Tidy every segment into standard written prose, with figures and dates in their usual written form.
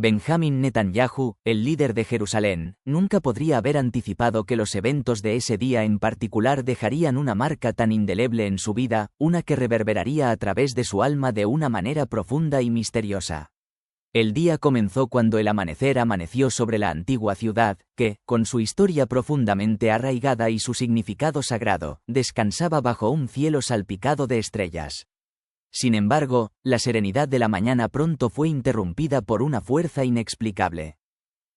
Benjamín Netanyahu, el líder de Jerusalén, nunca podría haber anticipado que los eventos de ese día en particular dejarían una marca tan indeleble en su vida, una que reverberaría a través de su alma de una manera profunda y misteriosa. El día comenzó cuando el amanecer amaneció sobre la antigua ciudad, que, con su historia profundamente arraigada y su significado sagrado, descansaba bajo un cielo salpicado de estrellas. Sin embargo, la serenidad de la mañana pronto fue interrumpida por una fuerza inexplicable.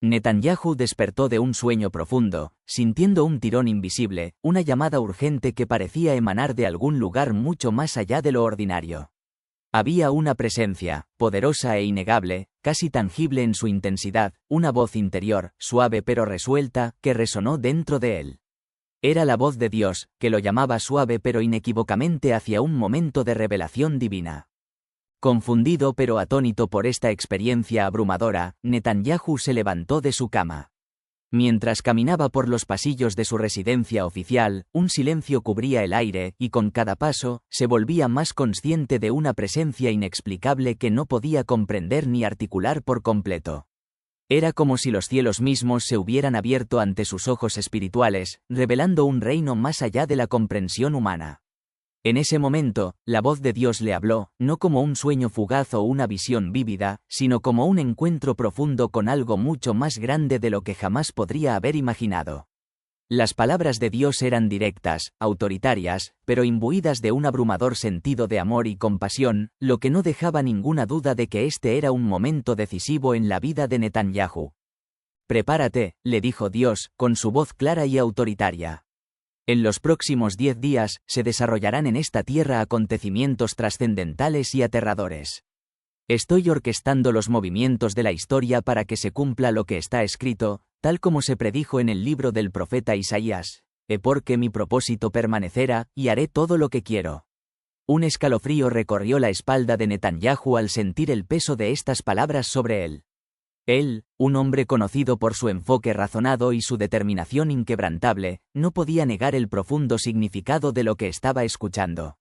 Netanyahu despertó de un sueño profundo, sintiendo un tirón invisible, una llamada urgente que parecía emanar de algún lugar mucho más allá de lo ordinario. Había una presencia, poderosa e innegable, casi tangible en su intensidad, una voz interior, suave pero resuelta, que resonó dentro de él. Era la voz de Dios, que lo llamaba suave pero inequívocamente hacia un momento de revelación divina. Confundido pero atónito por esta experiencia abrumadora, Netanyahu se levantó de su cama. Mientras caminaba por los pasillos de su residencia oficial, un silencio cubría el aire, y con cada paso, se volvía más consciente de una presencia inexplicable que no podía comprender ni articular por completo. Era como si los cielos mismos se hubieran abierto ante sus ojos espirituales, revelando un reino más allá de la comprensión humana. En ese momento, la voz de Dios le habló, no como un sueño fugaz o una visión vívida, sino como un encuentro profundo con algo mucho más grande de lo que jamás podría haber imaginado. Las palabras de Dios eran directas, autoritarias, pero imbuidas de un abrumador sentido de amor y compasión, lo que no dejaba ninguna duda de que este era un momento decisivo en la vida de Netanyahu. «Prepárate», le dijo Dios, con su voz clara y autoritaria. En los próximos 10 días, se desarrollarán en esta tierra acontecimientos trascendentales y aterradores. Estoy orquestando los movimientos de la historia para que se cumpla lo que está escrito, tal como se predijo en el libro del profeta Isaías, porque mi propósito permanecerá, y haré todo lo que quiero. Un escalofrío recorrió la espalda de Netanyahu al sentir el peso de estas palabras sobre él. Él, un hombre conocido por su enfoque razonado y su determinación inquebrantable, no podía negar el profundo significado de lo que estaba escuchando.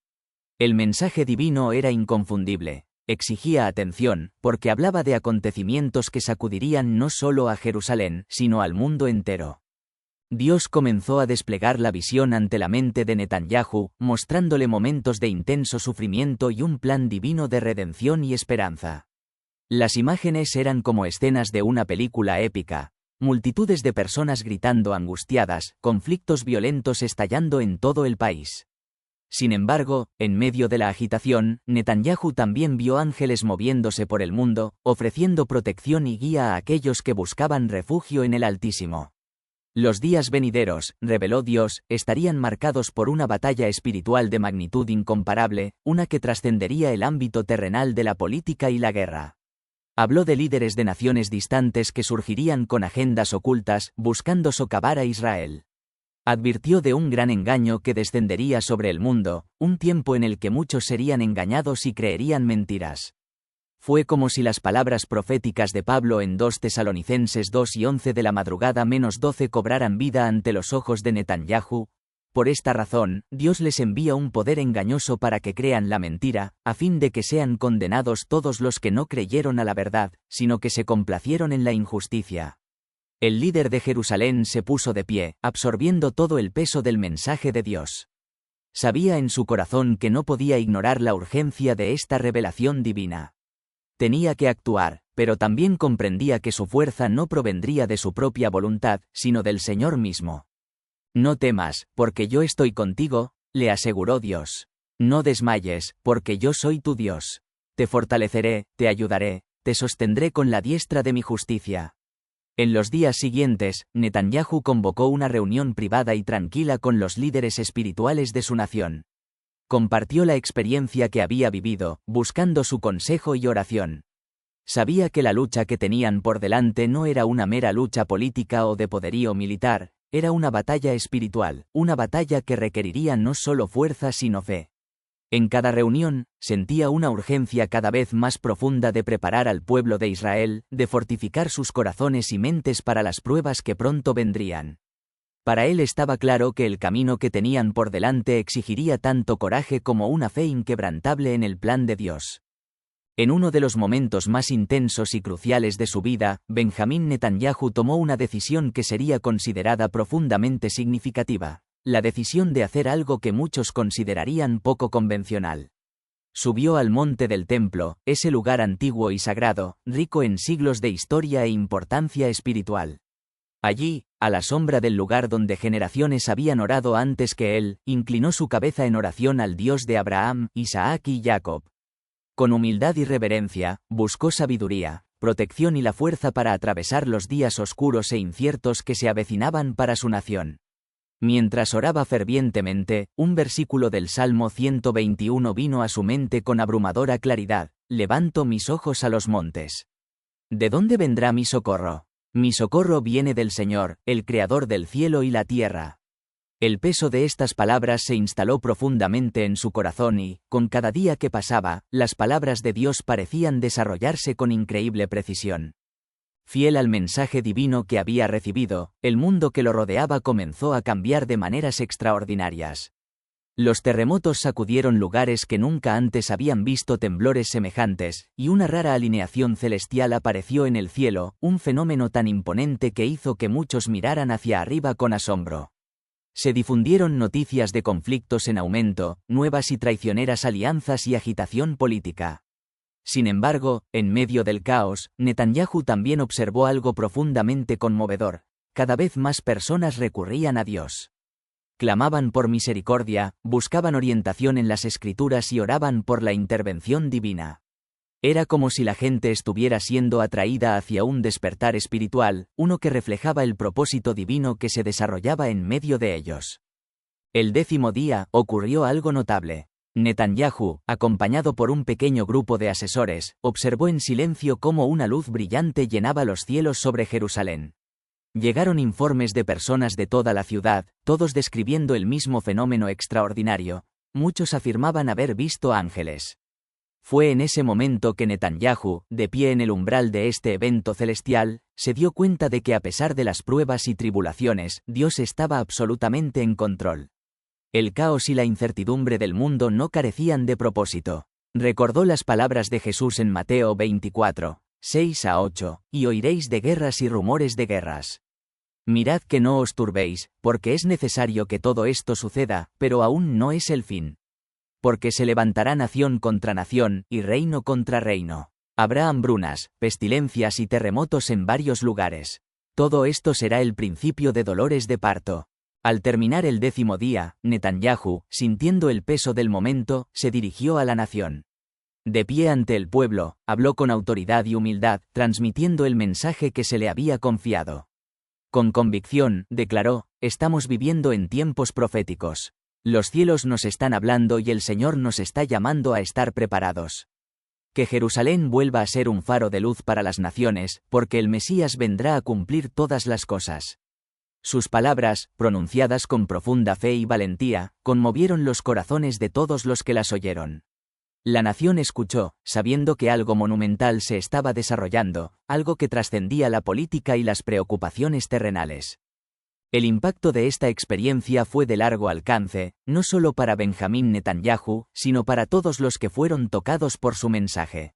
El mensaje divino era inconfundible. Exigía atención, porque hablaba de acontecimientos que sacudirían no solo a Jerusalén, sino al mundo entero. Dios comenzó a desplegar la visión ante la mente de Netanyahu, mostrándole momentos de intenso sufrimiento y un plan divino de redención y esperanza. Las imágenes eran como escenas de una película épica, multitudes de personas gritando angustiadas, conflictos violentos estallando en todo el país. Sin embargo, en medio de la agitación, Netanyahu también vio ángeles moviéndose por el mundo, ofreciendo protección y guía a aquellos que buscaban refugio en el Altísimo. Los días venideros, reveló Dios, estarían marcados por una batalla espiritual de magnitud incomparable, una que trascendería el ámbito terrenal de la política y la guerra. Habló de líderes de naciones distantes que surgirían con agendas ocultas, buscando socavar a Israel. Advirtió de un gran engaño que descendería sobre el mundo, un tiempo en el que muchos serían engañados y creerían mentiras. Fue como si las palabras proféticas de Pablo en 2 Tesalonicenses 2:11 de la madrugada -12 cobraran vida ante los ojos de Netanyahu. Por esta razón, Dios les envía un poder engañoso para que crean la mentira, a fin de que sean condenados todos los que no creyeron a la verdad, sino que se complacieron en la injusticia. El líder de Jerusalén se puso de pie, absorbiendo todo el peso del mensaje de Dios. Sabía en su corazón que no podía ignorar la urgencia de esta revelación divina. Tenía que actuar, pero también comprendía que su fuerza no provendría de su propia voluntad, sino del Señor mismo. «No temas, porque yo estoy contigo», le aseguró Dios. «No desmayes, porque yo soy tu Dios. Te fortaleceré, te ayudaré, te sostendré con la diestra de mi justicia». En los días siguientes, Netanyahu convocó una reunión privada y tranquila con los líderes espirituales de su nación. Compartió la experiencia que había vivido, buscando su consejo y oración. Sabía que la lucha que tenían por delante no era una mera lucha política o de poderío militar, era una batalla espiritual, una batalla que requeriría no solo fuerza sino fe. En cada reunión, sentía una urgencia cada vez más profunda de preparar al pueblo de Israel, de fortificar sus corazones y mentes para las pruebas que pronto vendrían. Para él estaba claro que el camino que tenían por delante exigiría tanto coraje como una fe inquebrantable en el plan de Dios. En uno de los momentos más intensos y cruciales de su vida, Benjamín Netanyahu tomó una decisión que sería considerada profundamente significativa: la decisión de hacer algo que muchos considerarían poco convencional. Subió al monte del templo, ese lugar antiguo y sagrado, rico en siglos de historia e importancia espiritual. Allí, a la sombra del lugar donde generaciones habían orado antes que él, inclinó su cabeza en oración al Dios de Abraham, Isaac y Jacob. Con humildad y reverencia, buscó sabiduría, protección y la fuerza para atravesar los días oscuros e inciertos que se avecinaban para su nación. Mientras oraba fervientemente, un versículo del Salmo 121 vino a su mente con abrumadora claridad: «Levanto mis ojos a los montes. ¿De dónde vendrá mi socorro? Mi socorro viene del Señor, el Creador del cielo y la tierra». El peso de estas palabras se instaló profundamente en su corazón y, con cada día que pasaba, las palabras de Dios parecían desarrollarse con increíble precisión. Fiel al mensaje divino que había recibido, el mundo que lo rodeaba comenzó a cambiar de maneras extraordinarias. Los terremotos sacudieron lugares que nunca antes habían visto temblores semejantes, y una rara alineación celestial apareció en el cielo, un fenómeno tan imponente que hizo que muchos miraran hacia arriba con asombro. Se difundieron noticias de conflictos en aumento, nuevas y traicioneras alianzas y agitación política. Sin embargo, en medio del caos, Netanyahu también observó algo profundamente conmovedor: cada vez más personas recurrían a Dios. Clamaban por misericordia, buscaban orientación en las Escrituras y oraban por la intervención divina. Era como si la gente estuviera siendo atraída hacia un despertar espiritual, uno que reflejaba el propósito divino que se desarrollaba en medio de ellos. El 10º día, ocurrió algo notable. Netanyahu, acompañado por un pequeño grupo de asesores, observó en silencio cómo una luz brillante llenaba los cielos sobre Jerusalén. Llegaron informes de personas de toda la ciudad, todos describiendo el mismo fenómeno extraordinario. Muchos afirmaban haber visto ángeles. Fue en ese momento que Netanyahu, de pie en el umbral de este evento celestial, se dio cuenta de que a pesar de las pruebas y tribulaciones, Dios estaba absolutamente en control. El caos y la incertidumbre del mundo no carecían de propósito. Recordó las palabras de Jesús en Mateo 24, 6-8, «Y oiréis de guerras y rumores de guerras. Mirad que no os turbéis, porque es necesario que todo esto suceda, pero aún no es el fin. Porque se levantará nación contra nación, y reino contra reino. Habrá hambrunas, pestilencias y terremotos en varios lugares. Todo esto será el principio de dolores de parto». Al terminar el 10º día, Netanyahu, sintiendo el peso del momento, se dirigió a la nación. De pie ante el pueblo, habló con autoridad y humildad, transmitiendo el mensaje que se le había confiado. Con convicción, declaró: «Estamos viviendo en tiempos proféticos. Los cielos nos están hablando y el Señor nos está llamando a estar preparados. Que Jerusalén vuelva a ser un faro de luz para las naciones, porque el Mesías vendrá a cumplir todas las cosas». Sus palabras, pronunciadas con profunda fe y valentía, conmovieron los corazones de todos los que las oyeron. La nación escuchó, sabiendo que algo monumental se estaba desarrollando, algo que trascendía la política y las preocupaciones terrenales. El impacto de esta experiencia fue de largo alcance, no solo para Benjamín Netanyahu, sino para todos los que fueron tocados por su mensaje.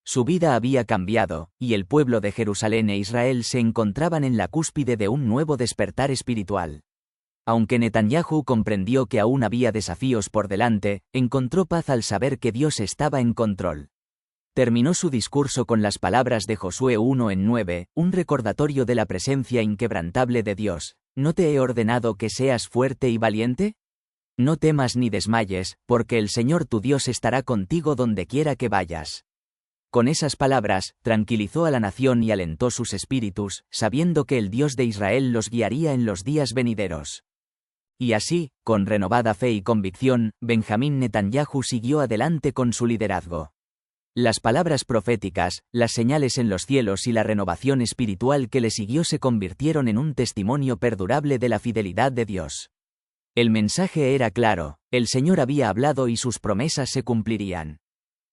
Su vida había cambiado, y el pueblo de Jerusalén e Israel se encontraban en la cúspide de un nuevo despertar espiritual. Aunque Netanyahu comprendió que aún había desafíos por delante, encontró paz al saber que Dios estaba en control. Terminó su discurso con las palabras de Josué 1:9, un recordatorio de la presencia inquebrantable de Dios: «¿No te he ordenado que seas fuerte y valiente? No temas ni desmayes, porque el Señor tu Dios estará contigo donde quiera que vayas». Con esas palabras, tranquilizó a la nación y alentó sus espíritus, sabiendo que el Dios de Israel los guiaría en los días venideros. Y así, con renovada fe y convicción, Benjamín Netanyahu siguió adelante con su liderazgo. Las palabras proféticas, las señales en los cielos y la renovación espiritual que le siguió se convirtieron en un testimonio perdurable de la fidelidad de Dios. El mensaje era claro: el Señor había hablado y sus promesas se cumplirían.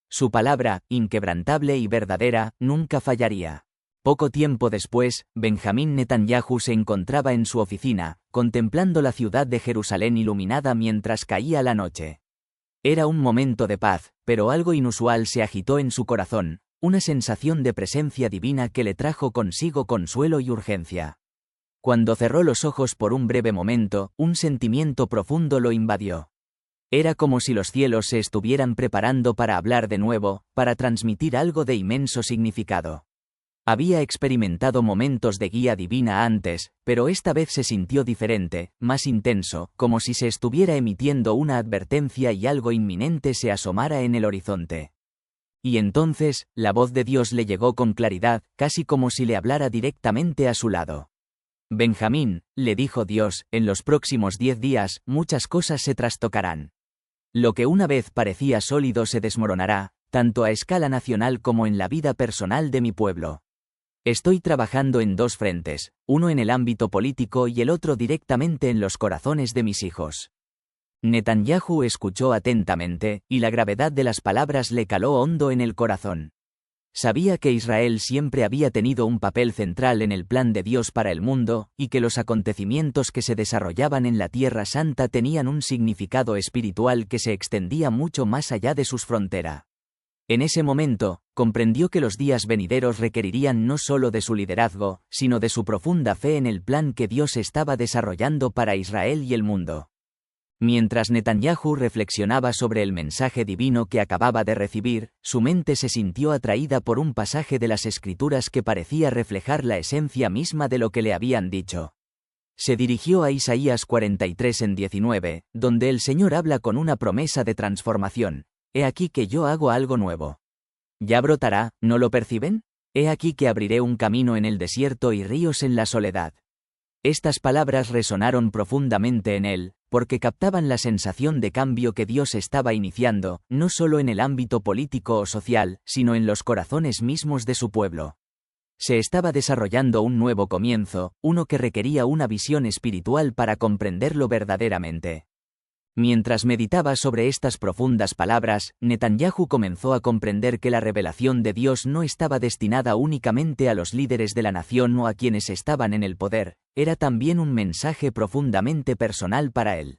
Su palabra, inquebrantable y verdadera, nunca fallaría. Poco tiempo después, Benjamín Netanyahu se encontraba en su oficina, contemplando la ciudad de Jerusalén iluminada mientras caía la noche. Era un momento de paz, pero algo inusual se agitó en su corazón, una sensación de presencia divina que le trajo consigo consuelo y urgencia. Cuando cerró los ojos por un breve momento, un sentimiento profundo lo invadió. Era como si los cielos se estuvieran preparando para hablar de nuevo, para transmitir algo de inmenso significado. Había experimentado momentos de guía divina antes, pero esta vez se sintió diferente, más intenso, como si se estuviera emitiendo una advertencia y algo inminente se asomara en el horizonte. Y entonces, la voz de Dios le llegó con claridad, casi como si le hablara directamente a su lado. Benjamín, le dijo Dios, en los próximos 10 días, muchas cosas se trastocarán. Lo que una vez parecía sólido se desmoronará, tanto a escala nacional como en la vida personal de mi pueblo. Estoy trabajando en 2 frentes, uno en el ámbito político y el otro directamente en los corazones de mis hijos. Netanyahu escuchó atentamente, y la gravedad de las palabras le caló hondo en el corazón. Sabía que Israel siempre había tenido un papel central en el plan de Dios para el mundo, y que los acontecimientos que se desarrollaban en la Tierra Santa tenían un significado espiritual que se extendía mucho más allá de sus fronteras. En ese momento, comprendió que los días venideros requerirían no solo de su liderazgo, sino de su profunda fe en el plan que Dios estaba desarrollando para Israel y el mundo. Mientras Netanyahu reflexionaba sobre el mensaje divino que acababa de recibir, su mente se sintió atraída por un pasaje de las Escrituras que parecía reflejar la esencia misma de lo que le habían dicho. Se dirigió a Isaías 43:19, donde el Señor habla con una promesa de transformación. He aquí que yo hago algo nuevo. Ya brotará, ¿no lo perciben? He aquí que abriré un camino en el desierto y ríos en la soledad. Estas palabras resonaron profundamente en él, porque captaban la sensación de cambio que Dios estaba iniciando, no solo en el ámbito político o social, sino en los corazones mismos de su pueblo. Se estaba desarrollando un nuevo comienzo, uno que requería una visión espiritual para comprenderlo verdaderamente. Mientras meditaba sobre estas profundas palabras, Netanyahu comenzó a comprender que la revelación de Dios no estaba destinada únicamente a los líderes de la nación o a quienes estaban en el poder, era también un mensaje profundamente personal para él.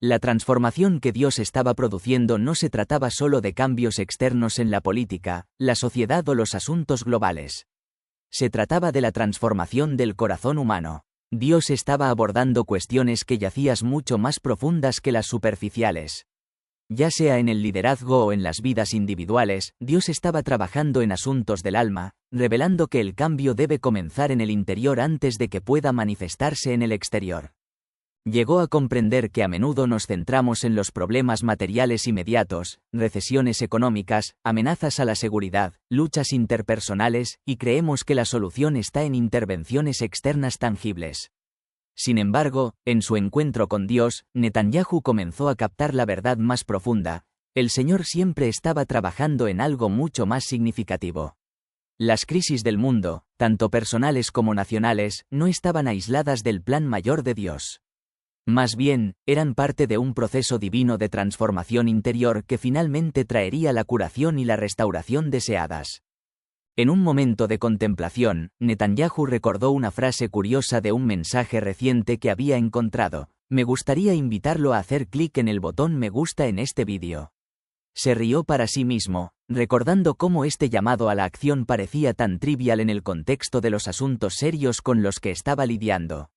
La transformación que Dios estaba produciendo no se trataba solo de cambios externos en la política, la sociedad o los asuntos globales. Se trataba de la transformación del corazón humano. Dios estaba abordando cuestiones que yacían mucho más profundas que las superficiales. Ya sea en el liderazgo o en las vidas individuales, Dios estaba trabajando en asuntos del alma, revelando que el cambio debe comenzar en el interior antes de que pueda manifestarse en el exterior. Llegó a comprender que a menudo nos centramos en los problemas materiales inmediatos, recesiones económicas, amenazas a la seguridad, luchas interpersonales, y creemos que la solución está en intervenciones externas tangibles. Sin embargo, en su encuentro con Dios, Netanyahu comenzó a captar la verdad más profunda: el Señor siempre estaba trabajando en algo mucho más significativo. Las crisis del mundo, tanto personales como nacionales, no estaban aisladas del plan mayor de Dios. Más bien, eran parte de un proceso divino de transformación interior que finalmente traería la curación y la restauración deseadas. En un momento de contemplación, Netanyahu recordó una frase curiosa de un mensaje reciente que había encontrado: me gustaría invitarlo a hacer clic en el botón me gusta en este vídeo. Se rió para sí mismo, recordando cómo este llamado a la acción parecía tan trivial en el contexto de los asuntos serios con los que estaba lidiando.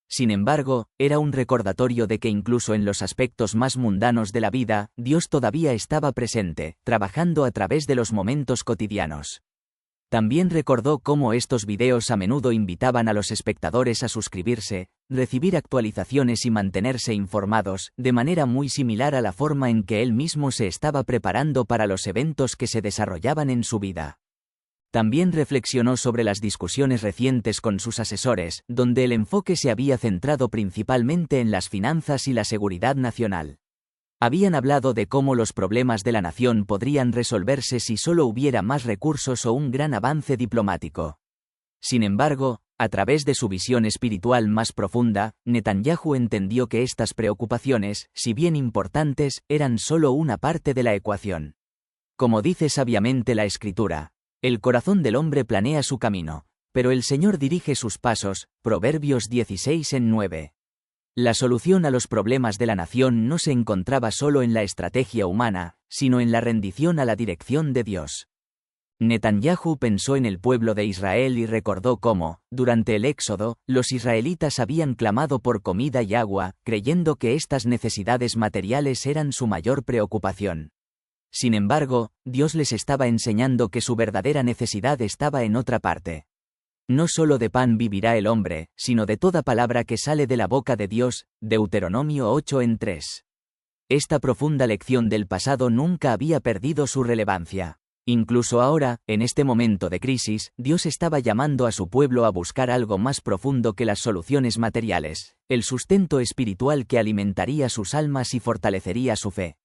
Sin embargo, era un recordatorio de que incluso en los aspectos más mundanos de la vida, Dios todavía estaba presente, trabajando a través de los momentos cotidianos. También recordó cómo estos videos a menudo invitaban a los espectadores a suscribirse, recibir actualizaciones y mantenerse informados, de manera muy similar a la forma en que él mismo se estaba preparando para los eventos que se desarrollaban en su vida. También reflexionó sobre las discusiones recientes con sus asesores, donde el enfoque se había centrado principalmente en las finanzas y la seguridad nacional. Habían hablado de cómo los problemas de la nación podrían resolverse si solo hubiera más recursos o un gran avance diplomático. Sin embargo, a través de su visión espiritual más profunda, Netanyahu entendió que estas preocupaciones, si bien importantes, eran solo una parte de la ecuación. Como dice sabiamente la Escritura: el corazón del hombre planea su camino, pero el Señor dirige sus pasos. Proverbios 16:9. La solución a los problemas de la nación no se encontraba solo en la estrategia humana, sino en la rendición a la dirección de Dios. Netanyahu pensó en el pueblo de Israel y recordó cómo, durante el Éxodo, los israelitas habían clamado por comida y agua, creyendo que estas necesidades materiales eran su mayor preocupación. Sin embargo, Dios les estaba enseñando que su verdadera necesidad estaba en otra parte. No solo de pan vivirá el hombre, sino de toda palabra que sale de la boca de Dios, Deuteronomio 8:3. Esta profunda lección del pasado nunca había perdido su relevancia. Incluso ahora, en este momento de crisis, Dios estaba llamando a su pueblo a buscar algo más profundo que las soluciones materiales, el sustento espiritual que alimentaría sus almas y fortalecería su fe.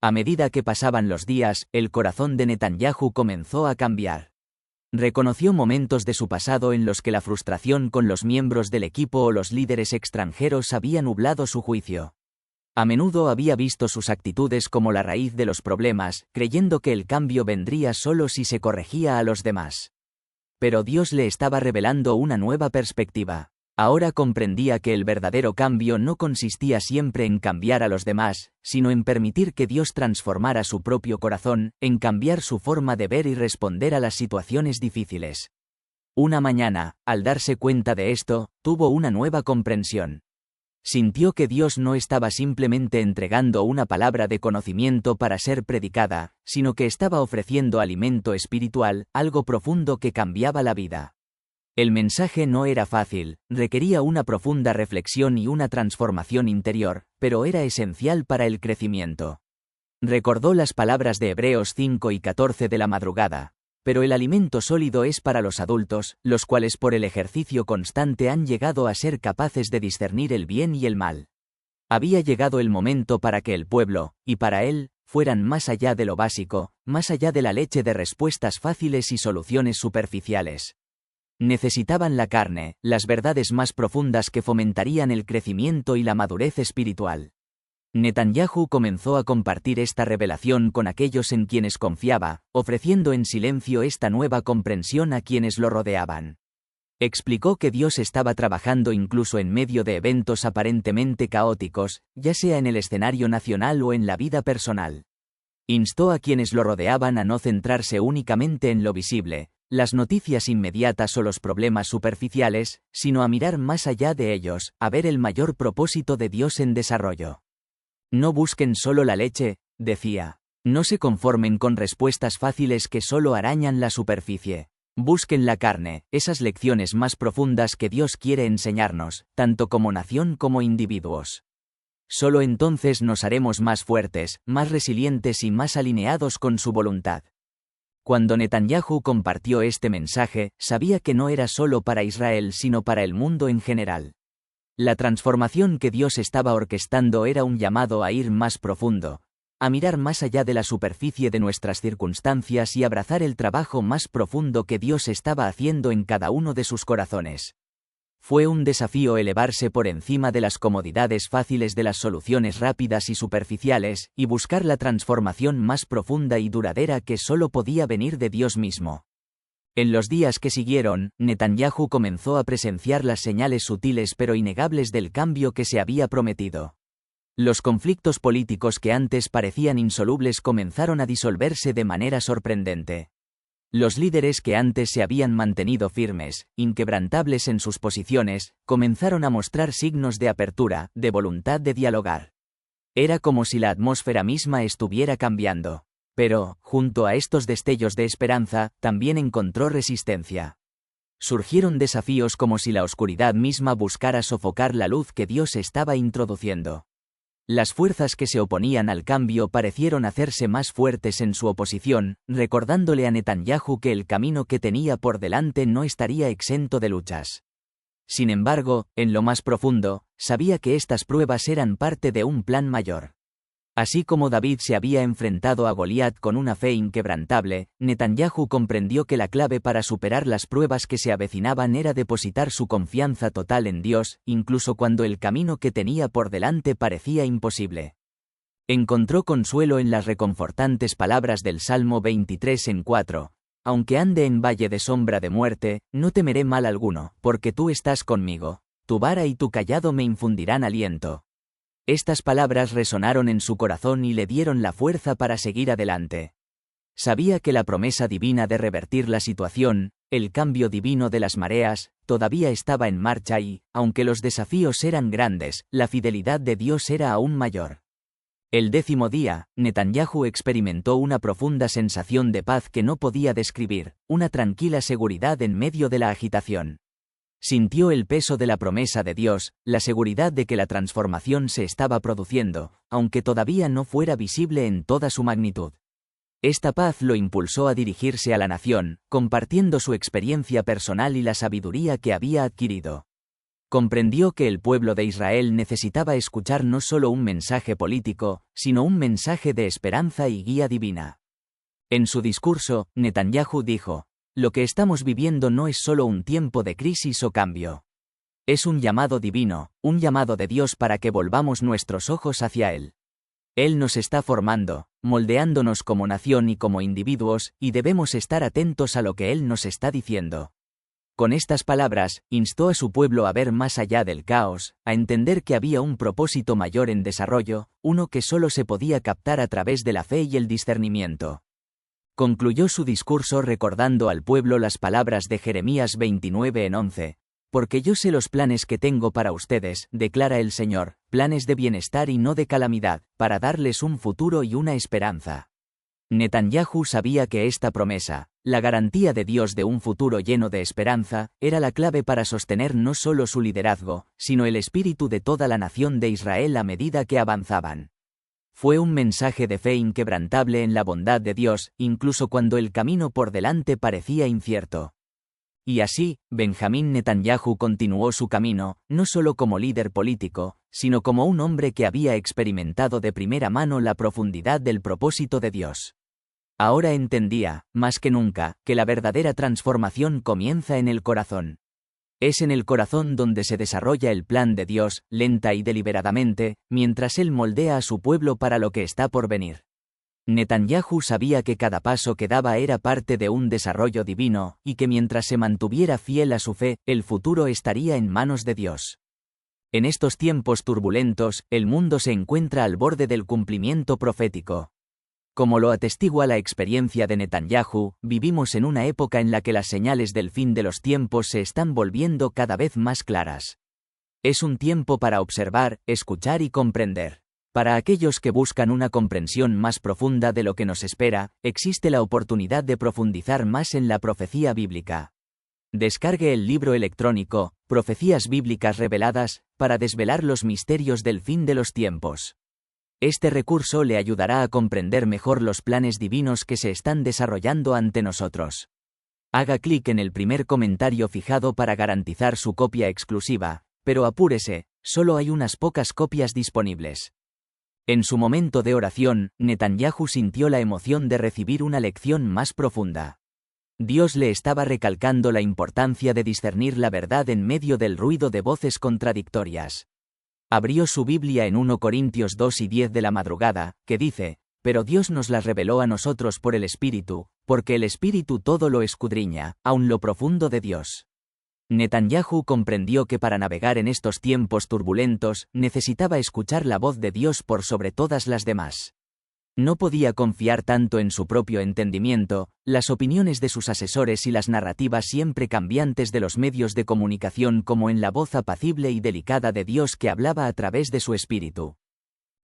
A medida que pasaban los días, el corazón de Netanyahu comenzó a cambiar. Reconoció momentos de su pasado en los que la frustración con los miembros del equipo o los líderes extranjeros había nublado su juicio. A menudo había visto sus actitudes como la raíz de los problemas, creyendo que el cambio vendría solo si se corregía a los demás. Pero Dios le estaba revelando una nueva perspectiva. Ahora comprendía que el verdadero cambio no consistía siempre en cambiar a los demás, sino en permitir que Dios transformara su propio corazón, en cambiar su forma de ver y responder a las situaciones difíciles. Una mañana, al darse cuenta de esto, tuvo una nueva comprensión. Sintió que Dios no estaba simplemente entregando una palabra de conocimiento para ser predicada, sino que estaba ofreciendo alimento espiritual, algo profundo que cambiaba la vida. El mensaje no era fácil, requería una profunda reflexión y una transformación interior, pero era esencial para el crecimiento. Recordó las palabras de Hebreos 5:14 de la madrugada. Pero el alimento sólido es para los adultos, los cuales por el ejercicio constante han llegado a ser capaces de discernir el bien y el mal. Había llegado el momento para que el pueblo, y para él, fueran más allá de lo básico, más allá de la leche de respuestas fáciles y soluciones superficiales. Necesitaban la carne, las verdades más profundas que fomentarían el crecimiento y la madurez espiritual. Netanyahu comenzó a compartir esta revelación con aquellos en quienes confiaba, ofreciendo en silencio esta nueva comprensión a quienes lo rodeaban. Explicó que Dios estaba trabajando incluso en medio de eventos aparentemente caóticos, ya sea en el escenario nacional o en la vida personal. Instó a quienes lo rodeaban a no centrarse únicamente en lo visible, las noticias inmediatas o los problemas superficiales, sino a mirar más allá de ellos, a ver el mayor propósito de Dios en desarrollo. No busquen solo la leche, decía. No se conformen con respuestas fáciles que solo arañan la superficie. Busquen la carne, esas lecciones más profundas que Dios quiere enseñarnos, tanto como nación como individuos. Solo entonces nos haremos más fuertes, más resilientes y más alineados con su voluntad. Cuando Netanyahu compartió este mensaje, sabía que no era solo para Israel sino para el mundo en general. La transformación que Dios estaba orquestando era un llamado a ir más profundo, a mirar más allá de la superficie de nuestras circunstancias y abrazar el trabajo más profundo que Dios estaba haciendo en cada uno de sus corazones. Fue un desafío elevarse por encima de las comodidades fáciles de las soluciones rápidas y superficiales, y buscar la transformación más profunda y duradera que solo podía venir de Dios mismo. En los días que siguieron, Netanyahu comenzó a presenciar las señales sutiles pero innegables del cambio que se había prometido. Los conflictos políticos que antes parecían insolubles comenzaron a disolverse de manera sorprendente. Los líderes que antes se habían mantenido firmes, inquebrantables en sus posiciones, comenzaron a mostrar signos de apertura, de voluntad de dialogar. Era como si la atmósfera misma estuviera cambiando. Pero, junto a estos destellos de esperanza, también encontró resistencia. Surgieron desafíos como si la oscuridad misma buscara sofocar la luz que Dios estaba introduciendo. Las fuerzas que se oponían al cambio parecieron hacerse más fuertes en su oposición, recordándole a Netanyahu que el camino que tenía por delante no estaría exento de luchas. Sin embargo, en lo más profundo, sabía que estas pruebas eran parte de un plan mayor. Así como David se había enfrentado a Goliat con una fe inquebrantable, Netanyahu comprendió que la clave para superar las pruebas que se avecinaban era depositar su confianza total en Dios, incluso cuando el camino que tenía por delante parecía imposible. Encontró consuelo en las reconfortantes palabras del Salmo 23:4. Aunque ande en valle de sombra de muerte, no temeré mal alguno, porque tú estás conmigo. tu vara y tu cayado me infundirán aliento. Estas palabras resonaron en su corazón y le dieron la fuerza para seguir adelante. Sabía que la promesa divina de revertir la situación, el cambio divino de las mareas, todavía estaba en marcha y, aunque los desafíos eran grandes, la fidelidad de Dios era aún mayor. El 10º día, Netanyahu experimentó una profunda sensación de paz que no podía describir, una tranquila seguridad en medio de la agitación. Sintió el peso de la promesa de Dios, la seguridad de que la transformación se estaba produciendo, aunque todavía no fuera visible en toda su magnitud. Esta paz lo impulsó a dirigirse a la nación, compartiendo su experiencia personal y la sabiduría que había adquirido. Comprendió que el pueblo de Israel necesitaba escuchar no solo un mensaje político, sino un mensaje de esperanza y guía divina. En su discurso, Netanyahu dijo: "Lo que estamos viviendo no es solo un tiempo de crisis o cambio. Es un llamado divino, un llamado de Dios para que volvamos nuestros ojos hacia Él. Él nos está formando, moldeándonos como nación y como individuos, y debemos estar atentos a lo que Él nos está diciendo". Con estas palabras, instó a su pueblo a ver más allá del caos, a entender que había un propósito mayor en desarrollo, uno que solo se podía captar a través de la fe y el discernimiento. Concluyó su discurso recordando al pueblo las palabras de Jeremías 29:11. «Porque yo sé los planes que tengo para ustedes», declara el Señor, planes de bienestar y no de calamidad, para darles un futuro y una esperanza. Netanyahu sabía que esta promesa, la garantía de Dios de un futuro lleno de esperanza, era la clave para sostener no solo su liderazgo, sino el espíritu de toda la nación de Israel a medida que avanzaban. Fue un mensaje de fe inquebrantable en la bondad de Dios, incluso cuando el camino por delante parecía incierto. Y así, Benjamín Netanyahu continuó su camino, no solo como líder político, sino como un hombre que había experimentado de primera mano la profundidad del propósito de Dios. Ahora entendía, más que nunca, que la verdadera transformación comienza en el corazón. Es en el corazón donde se desarrolla el plan de Dios, lenta y deliberadamente, mientras Él moldea a su pueblo para lo que está por venir. Netanyahu sabía que cada paso que daba era parte de un desarrollo divino, y que mientras se mantuviera fiel a su fe, el futuro estaría en manos de Dios. En estos tiempos turbulentos, el mundo se encuentra al borde del cumplimiento profético. Como lo atestigua la experiencia de Netanyahu, vivimos en una época en la que las señales del fin de los tiempos se están volviendo cada vez más claras. Es un tiempo para observar, escuchar y comprender. Para aquellos que buscan una comprensión más profunda de lo que nos espera, existe la oportunidad de profundizar más en la profecía bíblica. Descargue el libro electrónico, Profecías Bíblicas Reveladas, para desvelar los misterios del fin de los tiempos. Este recurso le ayudará a comprender mejor los planes divinos que se están desarrollando ante nosotros. Haga clic en el primer comentario fijado para garantizar su copia exclusiva, pero apúrese, solo hay unas pocas copias disponibles. En su momento de oración, Netanyahu sintió la emoción de recibir una lección más profunda. Dios le estaba recalcando la importancia de discernir la verdad en medio del ruido de voces contradictorias. Abrió su Biblia en 1 Corintios 2:10 de la madrugada, que dice: «Pero Dios nos las reveló a nosotros por el Espíritu, porque el Espíritu todo lo escudriña, aun lo profundo de Dios». Netanyahu comprendió que para navegar en estos tiempos turbulentos, necesitaba escuchar la voz de Dios por sobre todas las demás. No podía confiar tanto en su propio entendimiento, las opiniones de sus asesores y las narrativas siempre cambiantes de los medios de comunicación como en la voz apacible y delicada de Dios que hablaba a través de su espíritu.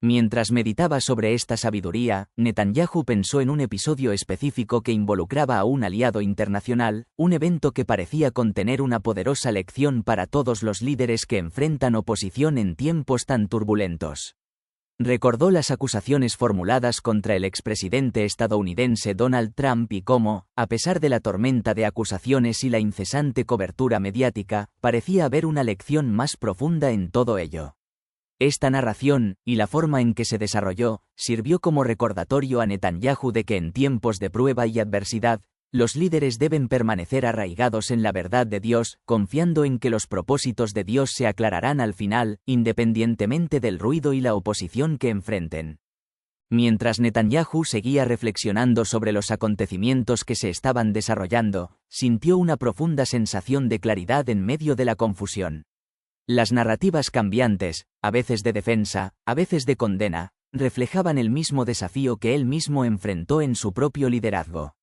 Mientras meditaba sobre esta sabiduría, Netanyahu pensó en un episodio específico que involucraba a un aliado internacional, un evento que parecía contener una poderosa lección para todos los líderes que enfrentan oposición en tiempos tan turbulentos. Recordó las acusaciones formuladas contra el expresidente estadounidense Donald Trump y cómo, a pesar de la tormenta de acusaciones y la incesante cobertura mediática, parecía haber una lección más profunda en todo ello. Esta narración, y la forma en que se desarrolló, sirvió como recordatorio a Netanyahu de que en tiempos de prueba y adversidad, los líderes deben permanecer arraigados en la verdad de Dios, confiando en que los propósitos de Dios se aclararán al final, independientemente del ruido y la oposición que enfrenten. Mientras Netanyahu seguía reflexionando sobre los acontecimientos que se estaban desarrollando, sintió una profunda sensación de claridad en medio de la confusión. Las narrativas cambiantes, a veces de defensa, a veces de condena, reflejaban el mismo desafío que él mismo enfrentó en su propio liderazgo.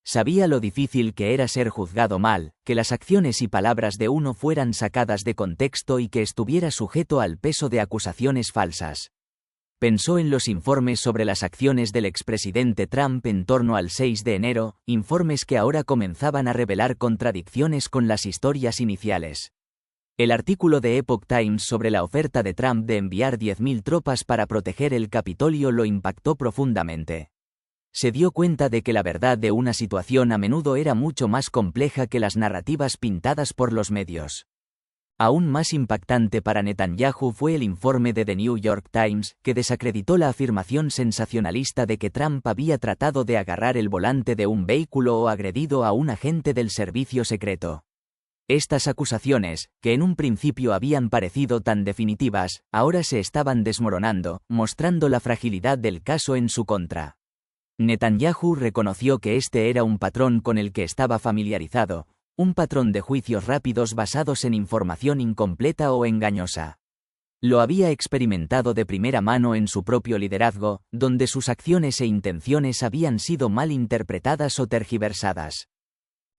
Sabía lo difícil que era ser juzgado mal, que las acciones y palabras de uno fueran sacadas de contexto y que estuviera sujeto al peso de acusaciones falsas. Pensó en los informes sobre las acciones del expresidente Trump en torno al 6 de enero, informes que ahora comenzaban a revelar contradicciones con las historias iniciales. El artículo de Epoch Times sobre la oferta de Trump de enviar 10.000 tropas para proteger el Capitolio lo impactó profundamente. Se dio cuenta de que la verdad de una situación a menudo era mucho más compleja que las narrativas pintadas por los medios. Aún más impactante para Netanyahu fue el informe de The New York Times, que desacreditó la afirmación sensacionalista de que Trump había tratado de agarrar el volante de un vehículo o agredido a un agente del servicio secreto. Estas acusaciones, que en un principio habían parecido tan definitivas, ahora se estaban desmoronando, mostrando la fragilidad del caso en su contra. Netanyahu reconoció que este era un patrón con el que estaba familiarizado, un patrón de juicios rápidos basados en información incompleta o engañosa. Lo había experimentado de primera mano en su propio liderazgo, donde sus acciones e intenciones habían sido mal interpretadas o tergiversadas.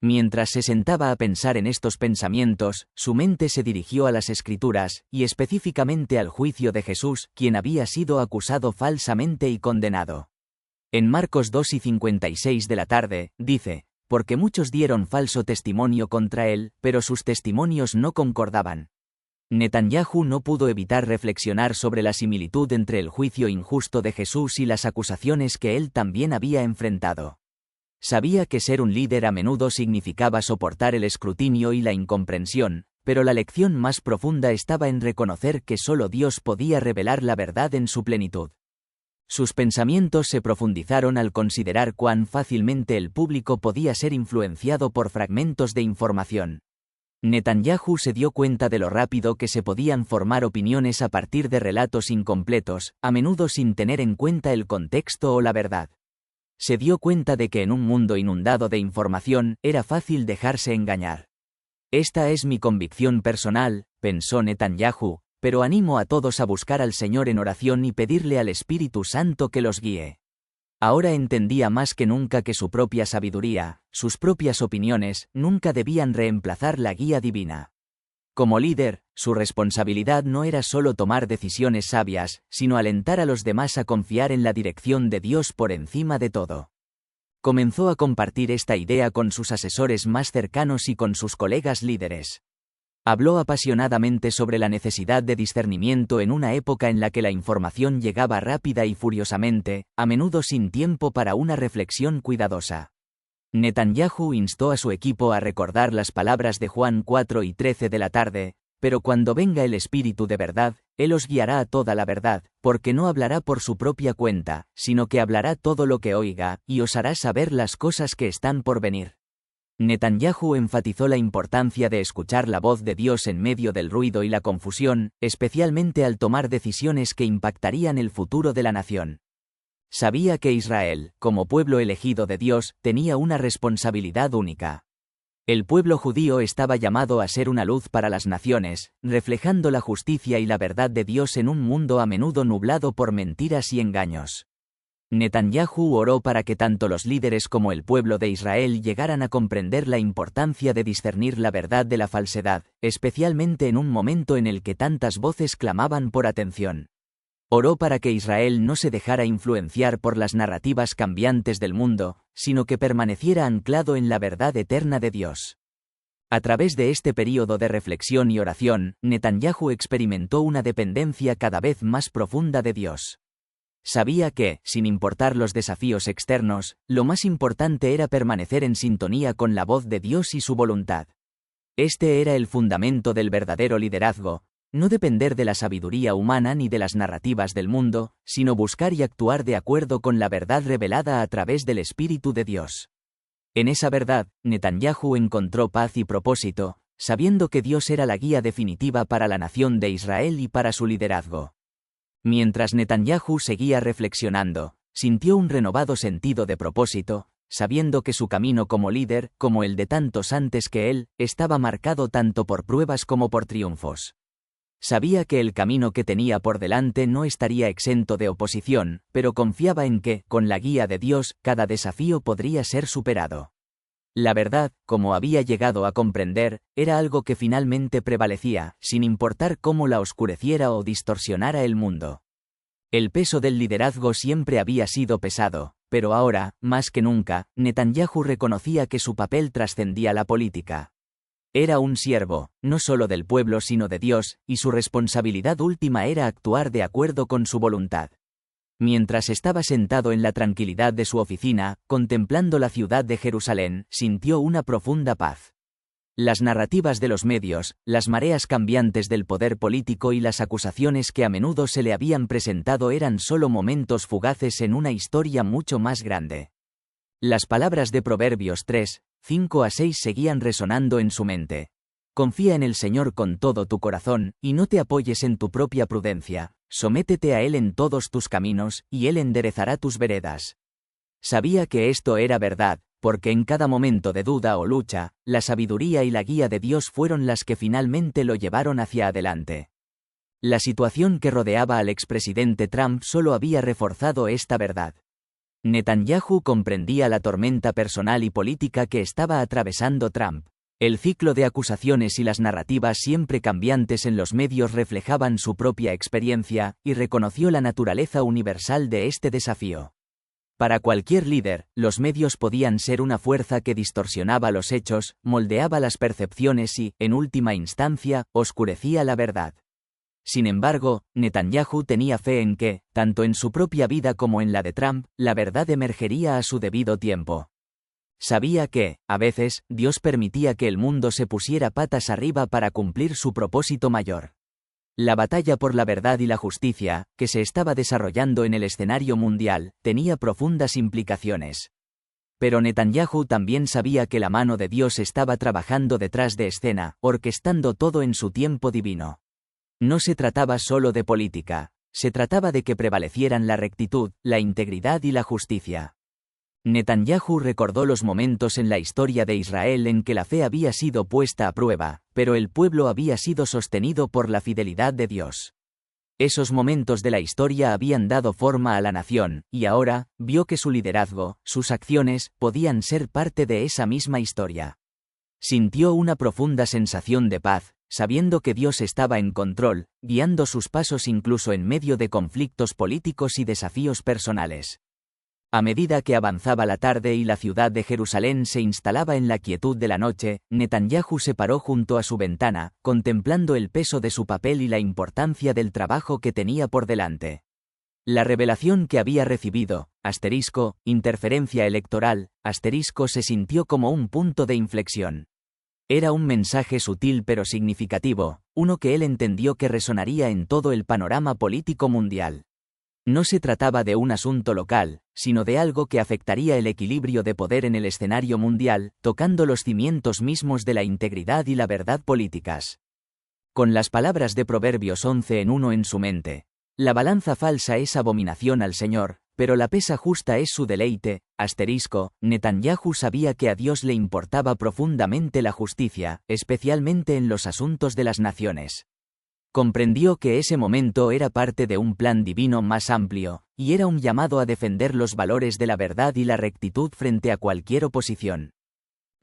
Mientras se sentaba a pensar en estos pensamientos, su mente se dirigió a las Escrituras, y específicamente al juicio de Jesús, quien había sido acusado falsamente y condenado. En Marcos 2:56 de la tarde, dice, porque muchos dieron falso testimonio contra él, pero sus testimonios no concordaban. Netanyahu no pudo evitar reflexionar sobre la similitud entre el juicio injusto de Jesús y las acusaciones que él también había enfrentado. Sabía que ser un líder a menudo significaba soportar el escrutinio y la incomprensión, pero la lección más profunda estaba en reconocer que solo Dios podía revelar la verdad en su plenitud. Sus pensamientos se profundizaron al considerar cuán fácilmente el público podía ser influenciado por fragmentos de información. Netanyahu se dio cuenta de lo rápido que se podían formar opiniones a partir de relatos incompletos, a menudo sin tener en cuenta el contexto o la verdad. Se dio cuenta de que en un mundo inundado de información, era fácil dejarse engañar. Esta es mi convicción personal, pensó Netanyahu, pero animo a todos a buscar al Señor en oración y pedirle al Espíritu Santo que los guíe. Ahora entendía más que nunca que su propia sabiduría, sus propias opiniones, nunca debían reemplazar la guía divina. Como líder, su responsabilidad no era solo tomar decisiones sabias, sino alentar a los demás a confiar en la dirección de Dios por encima de todo. Comenzó a compartir esta idea con sus asesores más cercanos y con sus colegas líderes. Habló apasionadamente sobre la necesidad de discernimiento en una época en la que la información llegaba rápida y furiosamente, a menudo sin tiempo para una reflexión cuidadosa. Netanyahu instó a su equipo a recordar las palabras de Juan 4:13 de la tarde, pero cuando venga el Espíritu de verdad, Él os guiará a toda la verdad, porque no hablará por su propia cuenta, sino que hablará todo lo que oiga, y os hará saber las cosas que están por venir. Netanyahu enfatizó la importancia de escuchar la voz de Dios en medio del ruido y la confusión, especialmente al tomar decisiones que impactarían el futuro de la nación. Sabía que Israel, como pueblo elegido de Dios, tenía una responsabilidad única. El pueblo judío estaba llamado a ser una luz para las naciones, reflejando la justicia y la verdad de Dios en un mundo a menudo nublado por mentiras y engaños. Netanyahu oró para que tanto los líderes como el pueblo de Israel llegaran a comprender la importancia de discernir la verdad de la falsedad, especialmente en un momento en el que tantas voces clamaban por atención. Oró para que Israel no se dejara influenciar por las narrativas cambiantes del mundo, sino que permaneciera anclado en la verdad eterna de Dios. A través de este período de reflexión y oración, Netanyahu experimentó una dependencia cada vez más profunda de Dios. Sabía que, sin importar los desafíos externos, lo más importante era permanecer en sintonía con la voz de Dios y su voluntad. Este era el fundamento del verdadero liderazgo, no depender de la sabiduría humana ni de las narrativas del mundo, sino buscar y actuar de acuerdo con la verdad revelada a través del Espíritu de Dios. En esa verdad, Netanyahu encontró paz y propósito, sabiendo que Dios era la guía definitiva para la nación de Israel y para su liderazgo. Mientras Netanyahu seguía reflexionando, sintió un renovado sentido de propósito, sabiendo que su camino como líder, como el de tantos antes que él, estaba marcado tanto por pruebas como por triunfos. Sabía que el camino que tenía por delante no estaría exento de oposición, pero confiaba en que, con la guía de Dios, cada desafío podría ser superado. La verdad, como había llegado a comprender, era algo que finalmente prevalecía, sin importar cómo la oscureciera o distorsionara el mundo. El peso del liderazgo siempre había sido pesado, pero ahora, más que nunca, Netanyahu reconocía que su papel trascendía la política. Era un siervo, no solo del pueblo sino de Dios, y su responsabilidad última era actuar de acuerdo con su voluntad. Mientras estaba sentado en la tranquilidad de su oficina, contemplando la ciudad de Jerusalén, sintió una profunda paz. Las narrativas de los medios, las mareas cambiantes del poder político y las acusaciones que a menudo se le habían presentado eran solo momentos fugaces en una historia mucho más grande. Las palabras de Proverbios 3, 5-6 seguían resonando en su mente. Confía en el Señor con todo tu corazón, y no te apoyes en tu propia prudencia. Sométete a Él en todos tus caminos, y Él enderezará tus veredas. Sabía que esto era verdad, porque en cada momento de duda o lucha, la sabiduría y la guía de Dios fueron las que finalmente lo llevaron hacia adelante. La situación que rodeaba al expresidente Trump solo había reforzado esta verdad. Netanyahu comprendía la tormenta personal y política que estaba atravesando Trump. El ciclo de acusaciones y las narrativas siempre cambiantes en los medios reflejaban su propia experiencia, y reconoció la naturaleza universal de este desafío. Para cualquier líder, los medios podían ser una fuerza que distorsionaba los hechos, moldeaba las percepciones y, en última instancia, oscurecía la verdad. Sin embargo, Netanyahu tenía fe en que, tanto en su propia vida como en la de Trump, la verdad emergería a su debido tiempo. Sabía que, a veces, Dios permitía que el mundo se pusiera patas arriba para cumplir su propósito mayor. La batalla por la verdad y la justicia, que se estaba desarrollando en el escenario mundial, tenía profundas implicaciones. Pero Netanyahu también sabía que la mano de Dios estaba trabajando detrás de escena, orquestando todo en su tiempo divino. No se trataba solo de política, se trataba de que prevalecieran la rectitud, la integridad y la justicia. Netanyahu recordó los momentos en la historia de Israel en que la fe había sido puesta a prueba, pero el pueblo había sido sostenido por la fidelidad de Dios. Esos momentos de la historia habían dado forma a la nación, y ahora, vio que su liderazgo, sus acciones, podían ser parte de esa misma historia. Sintió una profunda sensación de paz, sabiendo que Dios estaba en control, guiando sus pasos incluso en medio de conflictos políticos y desafíos personales. A medida que avanzaba la tarde y la ciudad de Jerusalén se instalaba en la quietud de la noche, Netanyahu se paró junto a su ventana, contemplando el peso de su papel y la importancia del trabajo que tenía por delante. La revelación que había recibido, interferencia electoral, se sintió como un punto de inflexión. Era un mensaje sutil pero significativo, uno que él entendió que resonaría en todo el panorama político mundial. No se trataba de un asunto local, sino de algo que afectaría el equilibrio de poder en el escenario mundial, tocando los cimientos mismos de la integridad y la verdad políticas. Con las palabras de Proverbios 11:1 en su mente, la balanza falsa es abominación al Señor, pero la pesa justa es su deleite. Netanyahu sabía que a Dios le importaba profundamente la justicia, especialmente en los asuntos de las naciones. Comprendió que ese momento era parte de un plan divino más amplio, y era un llamado a defender los valores de la verdad y la rectitud frente a cualquier oposición.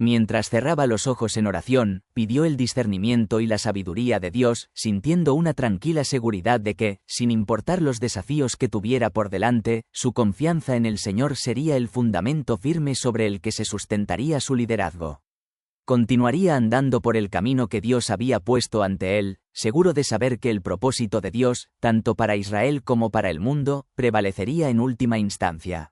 Mientras cerraba los ojos en oración, pidió el discernimiento y la sabiduría de Dios, sintiendo una tranquila seguridad de que, sin importar los desafíos que tuviera por delante, su confianza en el Señor sería el fundamento firme sobre el que se sustentaría su liderazgo. Continuaría andando por el camino que Dios había puesto ante él, seguro de saber que el propósito de Dios, tanto para Israel como para el mundo, prevalecería en última instancia.